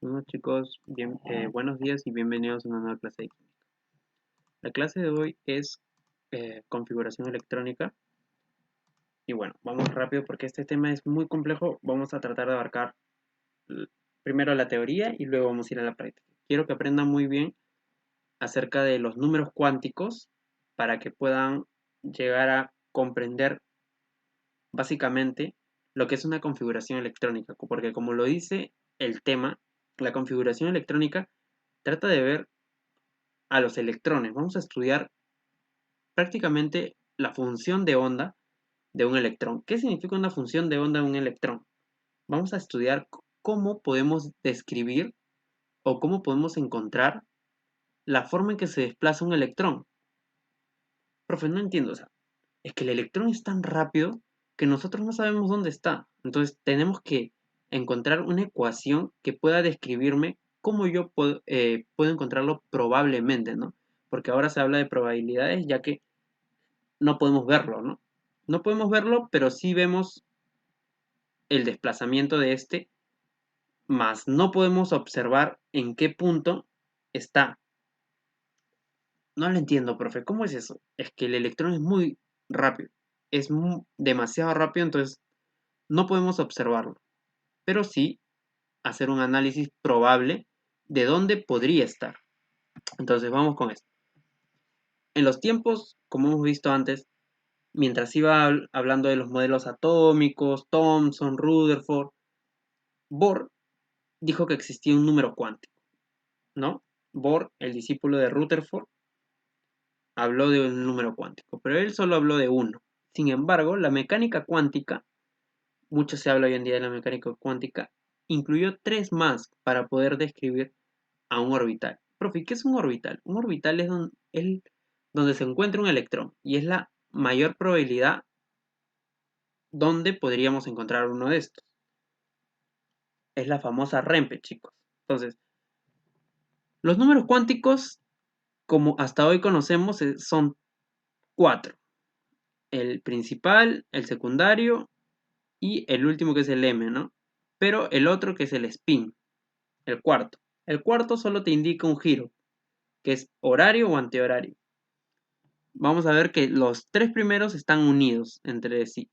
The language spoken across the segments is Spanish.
Bueno, chicos, buenos días y bienvenidos a una nueva clase de química. La clase de hoy es configuración electrónica. Y bueno, vamos rápido porque este tema es muy complejo. Vamos a tratar de abarcar l- primero la teoría y luego vamos a ir a la práctica. Quiero que aprendan muy bien acerca de los números cuánticos para que puedan llegar a comprender básicamente lo que es una configuración electrónica. Porque como lo dice el tema, la configuración electrónica trata de ver a los electrones. Vamos a estudiar prácticamente la función de onda de un electrón. ¿Qué significa una función de onda de un electrón? Vamos a estudiar cómo podemos describir o cómo podemos encontrar la forma en que se desplaza un electrón. Profe, no entiendo, o sea, es que el electrón es tan rápido que nosotros no sabemos dónde está. Entonces tenemos que encontrar una ecuación que pueda describirme cómo yo puedo encontrarlo probablemente, ¿no? Porque ahora se habla de probabilidades ya que no podemos verlo, ¿no? No podemos verlo, pero sí vemos el desplazamiento de este, más no podemos observar en qué punto está. No lo entiendo, profe. ¿Cómo es eso? Es que el electrón es muy rápido. Es demasiado rápido, entonces no podemos observarlo. Pero sí hacer un análisis probable de dónde podría estar. Entonces vamos con esto. En los tiempos, como hemos visto antes, mientras iba hablando de los modelos atómicos, Thomson, Rutherford, Bohr dijo que existía un número cuántico, ¿no? Bohr, el discípulo de Rutherford, habló de un número cuántico, pero él solo habló de uno. Sin embargo, la mecánica cuántica, mucho se habla hoy en día de la mecánica cuántica, incluyó tres más para poder describir a un orbital. Profe, ¿qué es un orbital? Un orbital es donde se encuentra un electrón y es la mayor probabilidad donde podríamos encontrar uno de estos. Es la famosa REMPE, chicos. Entonces, los números cuánticos, como hasta hoy conocemos, son cuatro. El principal, el secundario y el último que es el M, ¿no? Pero el otro que es el spin, el cuarto. El cuarto solo te indica un giro, que es horario o antihorario. Vamos a ver que los tres primeros están unidos entre sí.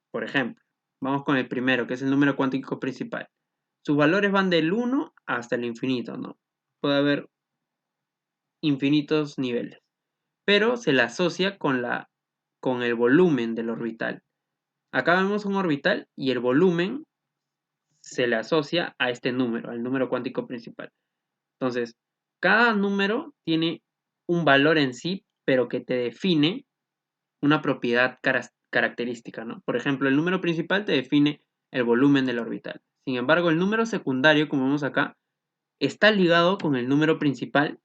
Por ejemplo, vamos con el primero, que es el número cuántico principal. Sus valores van del 1 hasta el infinito, ¿no? Puede haber infinitos niveles, pero se le asocia con el volumen del orbital. Acá vemos un orbital y el volumen se le asocia a este número, al número cuántico principal. Entonces, cada número tiene un valor en sí, pero que te define una propiedad característica, ¿no? Por ejemplo, el número principal te define el volumen del orbital. Sin embargo, el número secundario, como vemos acá, está ligado con el número principal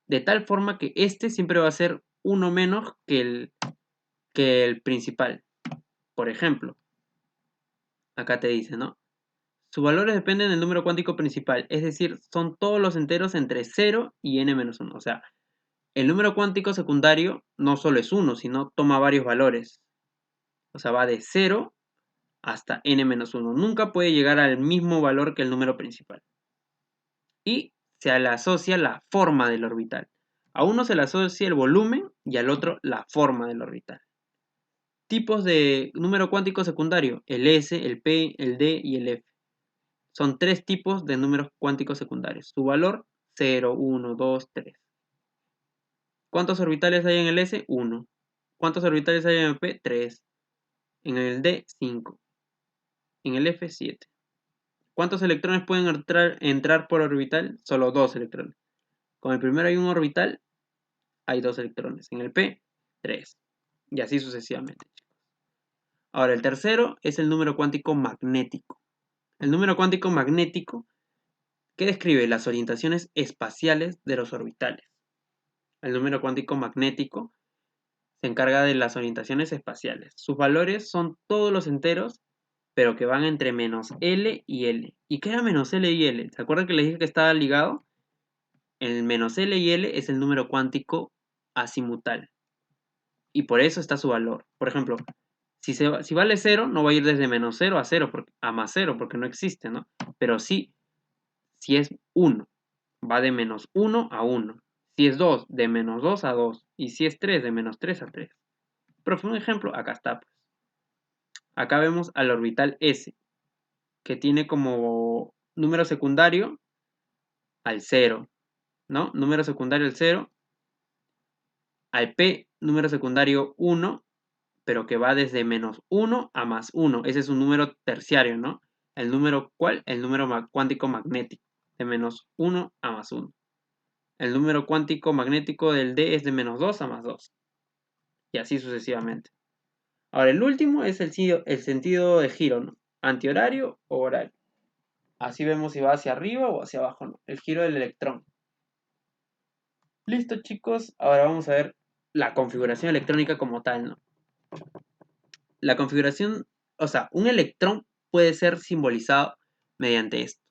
de tal forma que este siempre va a ser uno menos que el principal. Por ejemplo, acá te dice, ¿no? Sus valores dependen del número cuántico principal, es decir, son todos los enteros entre 0 y n-1. O sea, el número cuántico secundario no solo es 1, sino toma varios valores. O sea, va de 0 hasta n-1. Nunca puede llegar al mismo valor que el número principal. Y se le asocia la forma del orbital. A uno se le asocia el volumen y al otro la forma del orbital. Tipos de número cuántico secundario: el S, el P, el D y el F. Son tres tipos de números cuánticos secundarios. Su valor: 0, 1, 2, 3. ¿Cuántos orbitales hay en el S? 1. ¿Cuántos orbitales hay en el P? 3. En el D, 5. En el F, 7. ¿Cuántos electrones pueden entrar por orbital? Solo 2 electrones. Con el primero hay un orbital, hay 2 electrones. En el P, 3. Y así sucesivamente. Ahora, el tercero es el número cuántico magnético. El número cuántico magnético que describe las orientaciones espaciales de los orbitales. El número cuántico magnético se encarga de las orientaciones espaciales. Sus valores son todos los enteros, pero que van entre menos L y L. ¿Y qué era menos L y L? ¿Se acuerdan que les dije que estaba ligado? El menos L y L es el número cuántico azimutal. Y por eso está su valor. Por ejemplo, si vale 0, no va a ir desde menos 0 a 0, a más 0, porque no existe, ¿no? Pero sí Si es 1, va de menos 1 a 1. Si es 2, de menos 2 a 2. Y si es 3, de menos 3 a 3. Pero fue un ejemplo, acá está. Pues. Acá vemos al orbital S, que tiene como número secundario al 0, ¿no? Número secundario al 0, al P, número secundario 1, pero que va desde menos 1 a más 1. Ese es un número terciario, ¿no? ¿El número cuál? El número cuántico magnético, de menos 1 a más 1. El número cuántico magnético del D es de menos 2 a más 2. Y así sucesivamente. Ahora, el último es el sentido de giro, ¿no? Antihorario o horario. Así vemos si va hacia arriba o hacia abajo, ¿no? El giro del electrón. Listo, chicos. Ahora vamos a ver la configuración electrónica como tal, ¿no? La configuración, o sea, un electrón puede ser simbolizado mediante esto.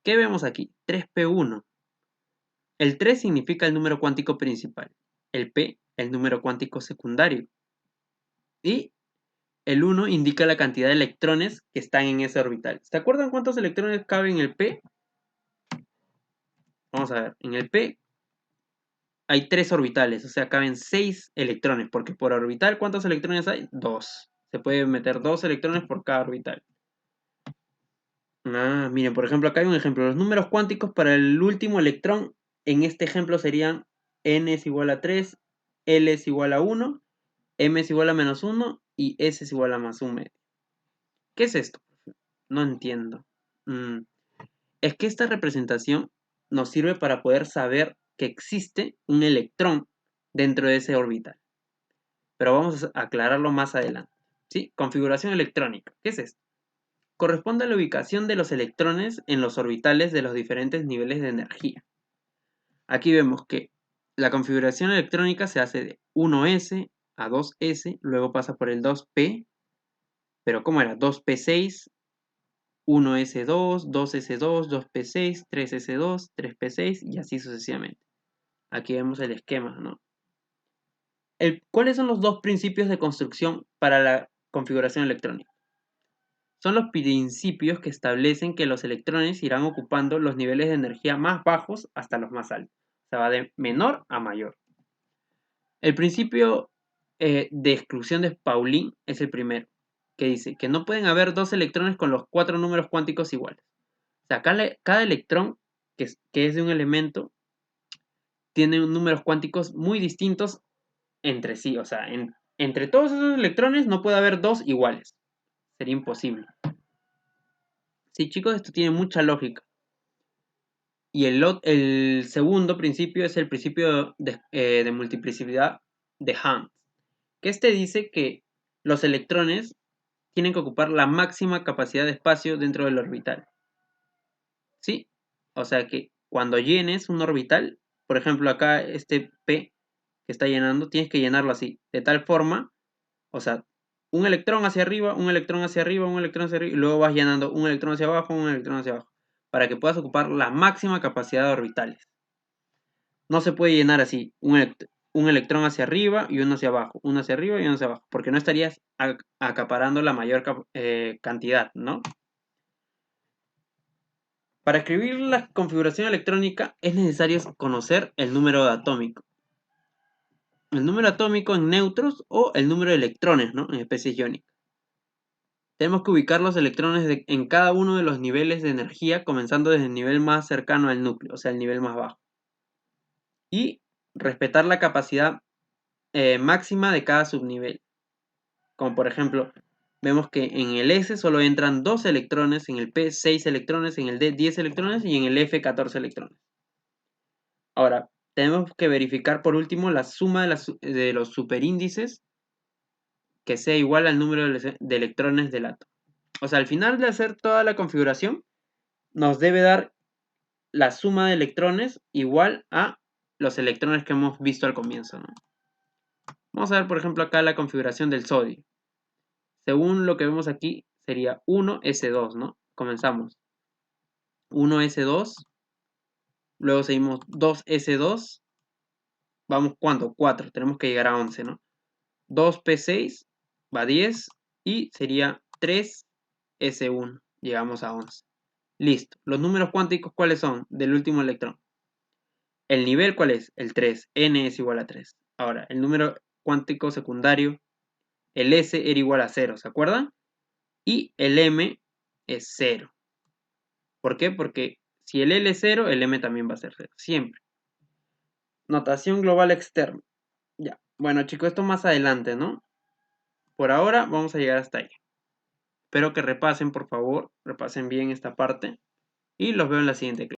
¿Qué vemos aquí? 3p1. El 3 significa el número cuántico principal. El p, el número cuántico secundario. Y el 1 indica la cantidad de electrones que están en ese orbital. ¿Se acuerdan cuántos electrones caben en el p? Vamos a ver, en el p hay 3 orbitales, o sea, caben 6 electrones, porque por orbital, ¿cuántos electrones hay? 2. Se puede meter 2 electrones por cada orbital. Miren, por ejemplo, acá hay un ejemplo. Los números cuánticos para el último electrón, en este ejemplo serían n es igual a 3, L es igual a 1, M es igual a menos 1 y S es igual a más 1 medio. ¿Qué es esto? No entiendo. Es que esta representación nos sirve para poder saber que existe un electrón dentro de ese orbital. Pero vamos a aclararlo más adelante. ¿Sí? Configuración electrónica. ¿Qué es esto? Corresponde a la ubicación de los electrones en los orbitales de los diferentes niveles de energía. Aquí vemos que la configuración electrónica se hace de 1s a 2s, luego pasa por el 2p, pero ¿cómo era? 2p6, 1s2, 2s2, 2p6, 3s2, 3p6 y así sucesivamente. Aquí vemos el esquema, ¿no? ¿Cuáles son los dos principios de construcción para la configuración electrónica? Son los principios que establecen que los electrones irán ocupando los niveles de energía más bajos hasta los más altos. O sea, va de menor a mayor. El principio de exclusión de Pauling es el primero, que dice que no pueden haber dos electrones con los 4 números cuánticos iguales. O sea, cada electrón que es de un elemento tiene números cuánticos muy distintos entre sí. O sea, entre todos esos electrones no puede haber dos iguales. Sería imposible. Sí, chicos, esto tiene mucha lógica. Y el segundo principio es el principio de multiplicidad de Hund, que este dice que los electrones tienen que ocupar la máxima capacidad de espacio dentro del orbital. ¿Sí? O sea que cuando llenes un orbital, por ejemplo acá este P que está llenando, tienes que llenarlo así, de tal forma, o sea, un electrón hacia arriba, un electrón hacia arriba, un electrón hacia arriba, y luego vas llenando un electrón hacia abajo, un electrón hacia abajo, para que puedas ocupar la máxima capacidad de orbitales. No se puede llenar así, un electrón hacia arriba y uno hacia abajo, uno hacia arriba y uno hacia abajo, porque no estarías acaparando la mayor cantidad, ¿no? Para escribir la configuración electrónica es necesario conocer el número atómico. El número atómico en neutros o el número de electrones, ¿no? En especies iónicas. Tenemos que ubicar los electrones en cada uno de los niveles de energía, comenzando desde el nivel más cercano al núcleo, o sea, el nivel más bajo. Y respetar la capacidad máxima de cada subnivel. Como por ejemplo, vemos que en el S solo entran 2 electrones, en el P 6 electrones, en el D 10 electrones y en el F 14 electrones. Ahora, tenemos que verificar por último la suma de los superíndices que sea igual al número de electrones del átomo. O sea, al final de hacer toda la configuración, nos debe dar la suma de electrones igual a los electrones que hemos visto al comienzo, ¿no? Vamos a ver, por ejemplo, acá la configuración del sodio. Según lo que vemos aquí, sería 1s2, ¿no? Comenzamos. 1s2, luego seguimos 2s2, vamos, ¿cuánto? 4, tenemos que llegar a 11, ¿no? 2p6 va a 10 y sería 3s1, llegamos a 11. Listo. Los números cuánticos, ¿cuáles son? Del último electrón. ¿El nivel cuál es? El 3. N es igual a 3. Ahora, el número cuántico secundario, el S era igual a 0, ¿se acuerdan? Y el M es 0. ¿Por qué? Porque si el L es 0, el M también va a ser 0, siempre. Notación global externa. Ya. Bueno, chicos, esto más adelante, ¿no? Por ahora vamos a llegar hasta ahí. Espero que repasen, por favor, repasen bien esta parte y los veo en la siguiente clase.